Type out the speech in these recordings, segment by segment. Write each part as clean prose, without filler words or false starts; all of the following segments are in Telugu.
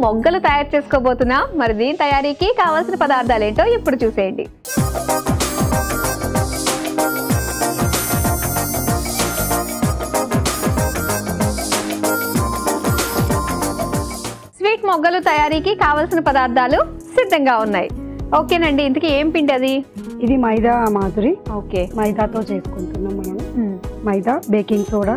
మొగ్గలు తయారు చేసుకోబోతున్నాం. మరి దీని తయారీకి కావాల్సిన పదార్థాలు ఏంటో ఇప్పుడు చూసేయండి. స్వీట్ మొగ్గలు తయారీకి కావాల్సిన పదార్థాలు సిద్ధంగా ఉన్నాయి. ఓకేనండి, ఇంతకీ ఏం పిండి అది? ఇది మైదా మాధురి. ఓకే, మైదాతో చేసుకుంటున్నాం మనం. మైదా, బేకింగ్ సోడా,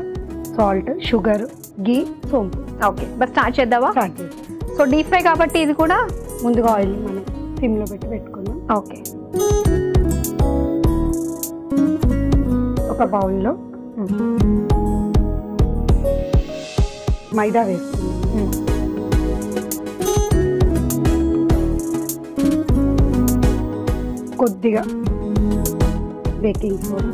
సాల్ట్, షుగర్, గీ, సోంపు. ఓకే, బస్ స్టార్ట్ చేద్దామా? స్టార్ట్ చేద్దాం. సో డీప్ ఫ్రై కాబట్టి ఇది కూడా ముందుగా ఆయిల్ మనం సిమ్లో పెట్టుకుందాం. ఓకే, ఒక బౌల్లో మైదా వేసుకుందాం. కొద్దిగా బేకింగ్ సోడా,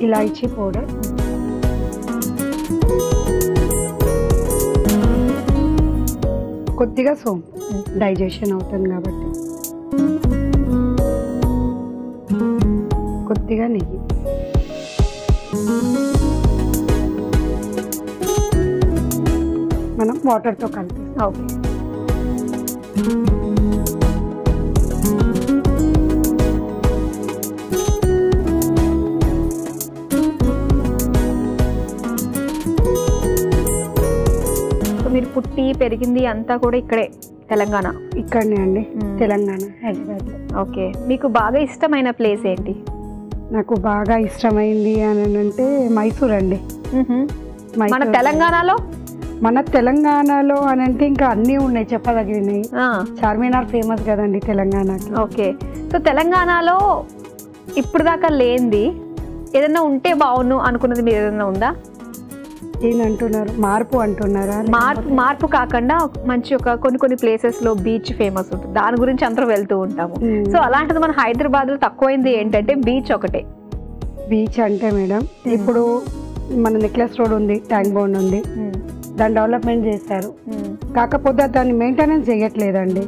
ఇలాచీ పౌడర్, కొద్దిగా సోంపు, డైజెషన్ అవుతుంది కాబట్టి, కొద్దిగా నెయ్యి, మనం వాటర్తో కలిపేస్తాం. ఓకే, మీరు పుట్టి పెరిగింది అంతా కూడా ఇక్కడే తెలంగాణ? ఇక్కడనే అండి, తెలంగాణ, హైదరాబాద్. ఓకే, మీకు బాగా ఇష్టమైన ప్లేస్ ఏంటి? నాకు బాగా ఇష్టమైంది అని అంటే మైసూర్ అండి. మన తెలంగాణలో? మన తెలంగాణలో అని అంటే ఇంకా అన్నీ ఉన్నాయి చెప్పదగినవి. చార్మినార్ ఫేమస్ కదండి తెలంగాణకి. ఓకే, సో తెలంగాణలో ఇప్పుడు దాకా లేనిది ఏదైనా ఉంటే బాగుండు అనుకున్నది మీరు ఏదైనా ఉందా? ఏంటంటున్నారు, మార్పు అంటున్నారా? మార్పు కాకుండా మంచి ఒక కొన్ని ప్లేసెస్ లో బీచ్ ఫేమస్ ఉంటుంది, దాని గురించి అందరూ వెళ్తూ ఉంటాము. సో అలాంటిది మన హైదరాబాద్ లో తక్కువైంది ఏంటంటే బీచ్ ఒకటే. బీచ్ అంటే మేడం ఇప్పుడు మన నెక్లెస్ రోడ్ ఉంది, ట్యాంక్ బండ్ ఉంది, దాన్ని డెవలప్మెంట్ చేశారు. కాకపోతే దాన్ని మెయింటెనెన్స్ చేయట్లేదండి.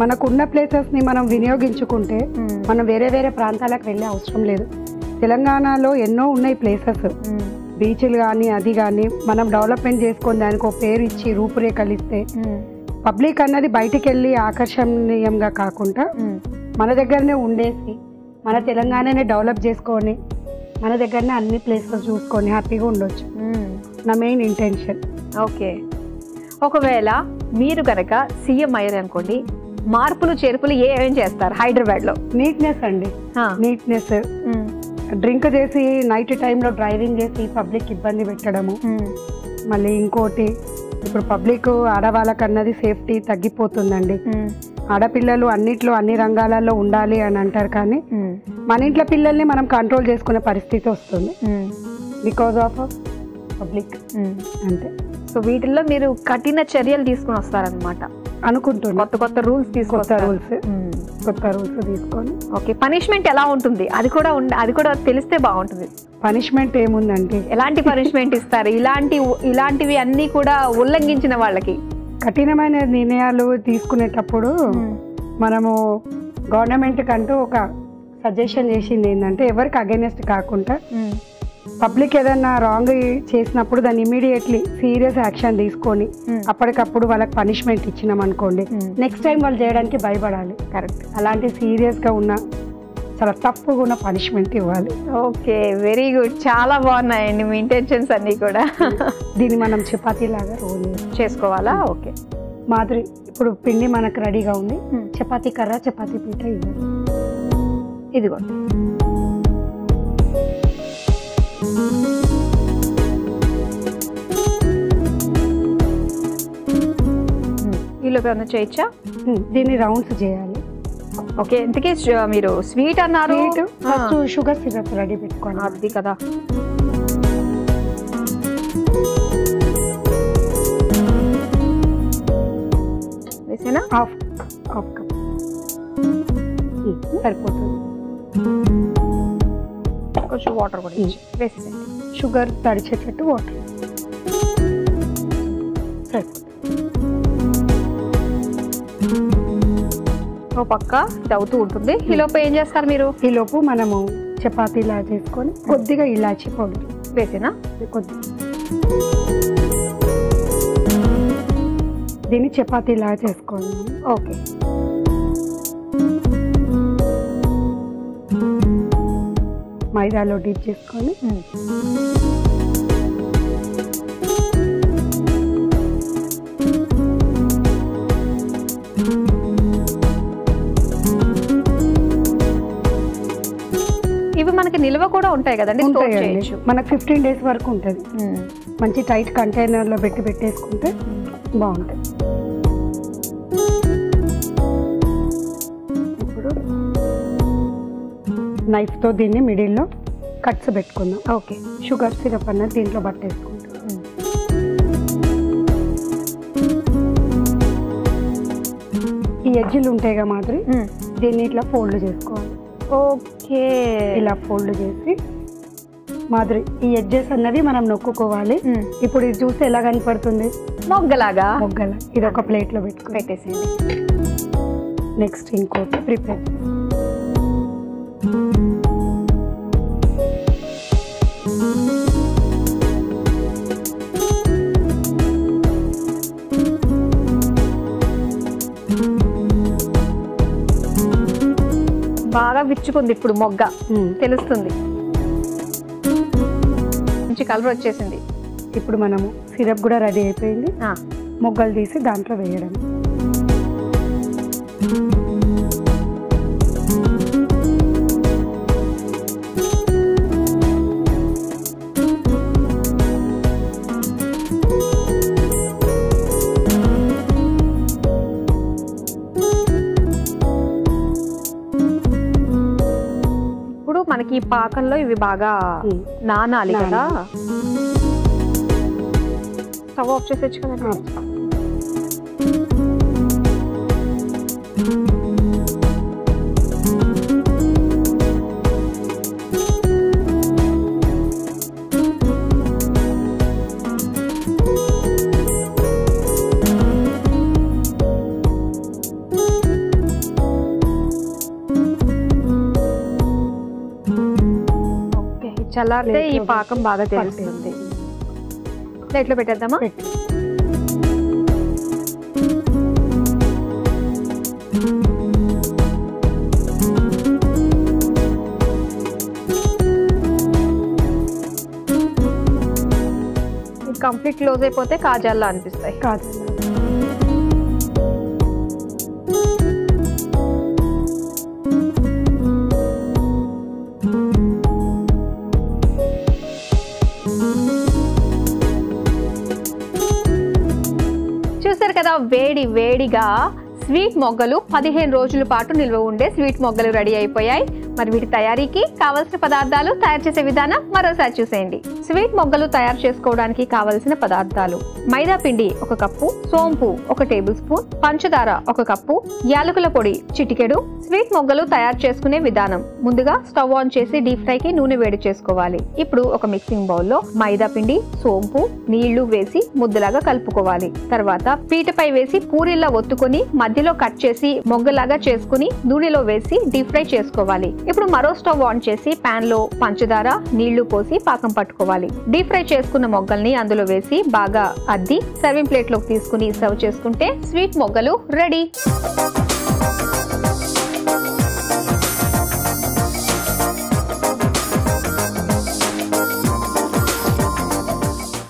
మనకున్న ప్లేసెస్ ని మనం వినియోగించుకుంటే మనం వేరే వేరే ప్రాంతాలకు వెళ్ళే అవసరం లేదు. తెలంగాణలో ఎన్నో ఉన్నాయి ప్లేసెస్, బీచ్లు కానీ అది కానీ మనం డెవలప్మెంట్ చేసుకొని దానికి ఒక పేరు ఇచ్చి రూపురేఖలు ఇస్తే పబ్లిక్ అన్నది బయటికి వెళ్ళి ఆకర్షణీయంగా కాకుండా మన దగ్గరనే ఉండేసి మన తెలంగాణనే డెవలప్ చేసుకొని మన దగ్గరనే అన్ని ప్లేసెస్ చూసుకొని హ్యాపీగా ఉండొచ్చు, నా మెయిన్ ఇంటెన్షన్. ఓకే, ఒకవేళ మీరు కనుక సీఎం అయ్యారు అనుకోండి, మార్పులు చేర్పులు ఏమేం చేస్తారు హైదరాబాద్ లో? నీట్నెస్ అండి, నీట్నెస్. డ్రింక్ చేసి నైట్ టైంలో డ్రైవింగ్ చేసి పబ్లిక్ ఇబ్బంది పెట్టడము. మళ్ళీ ఇంకోటి, ఇప్పుడు పబ్లిక్ ఆడవాళ్ళకన్నది సేఫ్టీ తగ్గిపోతుందండి. ఆడపిల్లలు అన్నిట్లో అన్ని రంగాలలో ఉండాలి అని అంటారు, కానీ మన ఇంట్లో పిల్లల్ని మనం కంట్రోల్ చేసుకునే పరిస్థితి వస్తుంది బికాస్ ఆఫ్ పబ్లిక్. అంతే. సో వీటిల్లో మీరు కఠిన చర్యలు తీసుకుని వస్తారనమాట అనుకుంటున్నా. కొత్త రూల్స్ కొత్త రూల్స్ తీసుకొని. ఓకే, పనిష్మెంట్ ఎలా ఉంటుంది అది కూడా తెలిస్తే బాగుంటుంది. పనిష్మెంట్ ఏముందంటే ఎలాంటి పనిష్మెంట్ ఇస్తారు ఇలాంటివి అన్ని కూడా ఉల్లంఘించిన వాళ్ళకి? కఠినమైన నిర్ణయాలు తీసుకునేటప్పుడు మనము గవర్నమెంట్ కంటూ ఒక సజెషన్ చేసింది ఏంటంటే, ఎవరికి అగైనెస్ట్ కాకుండా పబ్లిక్ ఏదైనా రాంగ్ చేసినప్పుడు దాన్ని ఇమీడియట్లీ సీరియస్ యాక్షన్ తీసుకొని అప్పటికప్పుడు వాళ్ళకి పనిష్మెంట్ ఇచ్చినాం అనుకోండి, నెక్స్ట్ టైం వాళ్ళు చేయడానికి భయపడాలి. కరెక్ట్. అలాంటి సీరియస్గా ఉన్న చాలా టఫ్గా ఉన్న పనిష్మెంట్ ఇవ్వాలి. ఓకే, వెరీ గుడ్, చాలా బాగున్నాయండి మీ ఇంటెన్షన్స్ అన్నీ కూడా. దీన్ని మనం చపాతీ లాగా రోల్ చేసుకోవాలా? ఓకే మాధురి, ఇప్పుడు పిండి మనకు రెడీగా ఉంది. చపాతీ కర్ర, చపాతీ పీట ఇవ్వాలి. ఇదిగోండి. ఈలోపు ఏమన్నా చేయొచ్చా? దీన్ని రౌండ్స్ చేయాలి. ఓకే, ఇంతకీ మీరు స్వీట్ అన్నారు, ఫస్ట్ షుగర్ సిరప్ రెడీ పెట్టుకోండి. అది కదా. వేసేనా? హాఫ్ కప్ సరిపోతుంది. కొంచెం వాటర్ కూడా వేసేసండి. షుగర్ తడిచేటట్టు వాటర్ సరిపోతుంది. ఓ పక్క అవుతూ ఉంటుంది. ఈలోపు ఏం చేస్తారు మీరు? ఈలోపు మనము చపాతీలా చేసుకొని కొద్దిగా ఇలాచీ పౌడర్ వేసేనా? కొద్దిగా దీన్ని చపాతీలా చేసుకోవాలి. ఓకే. మైదాలో డిప్ చేసుకొని ఇవి మనకి నిల్వ కూడా ఉంటాయి కదండి, స్టోర్ చేయొచ్చు. మనకు 15 days వరకు ఉంటుంది. మంచి టైట్ కంటైనర్లో పెట్టేసుకుంటే బాగుంటుంది. ఇప్పుడు నైఫ్తో దీన్ని మిడిల్లో కట్స్ పెట్టుకుందాం. ఓకే. షుగర్ సిరప్ అన్నది దీంట్లో పట్టేసుకుంటాం. ఈ ఎడ్జిలు ఉంటాయిగా మాదిరి దీన్ని ఇట్లా ఫోల్డ్ చేసుకోవాలి. ఓకే. ఇలా ఫోల్డ్ చేసి మాదిరి ఈ ఎడ్జెస్ అన్నది మనం నొక్కుకోవాలి. ఇప్పుడు ఇది చూస్తే ఎలా కనపడుతుంది? మొగ్గలాగా. ఇది ఒక ప్లేట్లో పెట్టేసేయండి. నెక్స్ట్ ఇంకోటి ప్రిపేర్. బాగా విచ్చుకుంది ఇప్పుడు మొగ్గ, తెలుస్తుంది. మంచి కలర్ వచ్చేసింది. ఇప్పుడు మనము సిరప్ కూడా రెడీ అయిపోయింది. మొగ్గలు తీసి దాంట్లో వేయడం. మనకి ఈ పాకంలో ఇవి బాగా నానాలి కదా. స్టవ్ ఆఫ్ చేసేచ్చు కదా. చల్లారితే ఈ పాకం బాగా తెలుస్తుంది. ప్లేట్లో పెట్టేద్దామా? ఇది కంప్లీట్ క్లోజ్ అయిపోతే కాజాల్లో అనిపిస్తాయి. కాజాల్లో చూసారు కదా, వేడి వేడిగా స్వీట్ మొగ్గలు 15 రోజుల పాటు నిల్వ ఉండే స్వీట్ మొగ్గలు రెడీ అయిపోయాయి. మరి వీటి తయారీకి కావలసిన పదార్థాలు, తయారు చేసే విధానం మరోసారి చూసేయండి. స్వీట్ మొగ్గలు తయారు చేసుకోవడానికి కావలసిన పదార్థాలు: మైదా పిండి 1 కప్పు, సోంపు 1 టేబుల్ స్పూన్, పంచదార 1 కప్పు, యాలకుల పొడి చిటికెడు. స్వీట్ మొగ్గలు తయారు చేసుకునే విధానం: ముందుగా స్టవ్ ఆన్ చేసి డీప్ ఫ్రైకి నూనె వేడి చేసుకోవాలి. ఇప్పుడు ఒక మిక్సింగ్ బౌల్లో మైదా పిండి, సోంపు, నీళ్లు వేసి ముద్దలాగా కలుపుకోవాలి. తర్వాత పీటపై వేసి పూరిల్లా ఒత్తుకొని మధ్యలో కట్ చేసి మొగ్గలాగా చేసుకుని నూనెలో వేసి డీప్ ఫ్రై చేసుకోవాలి. ఇప్పుడు మరో స్టవ్ ఆన్ చేసి పాన్ లో పంచదార, నీళ్లు పోసి పాకం పట్టుకోవాలి. డీప్ ఫ్రై చేసుకున్న మొగ్గల్ని అందులో వేసి బాగా అద్ది సర్వింగ్ ప్లేట్ లోకి తీసుకుని సర్వ్ చేసుకుంటే స్వీట్ మొగ్గలు రెడీ.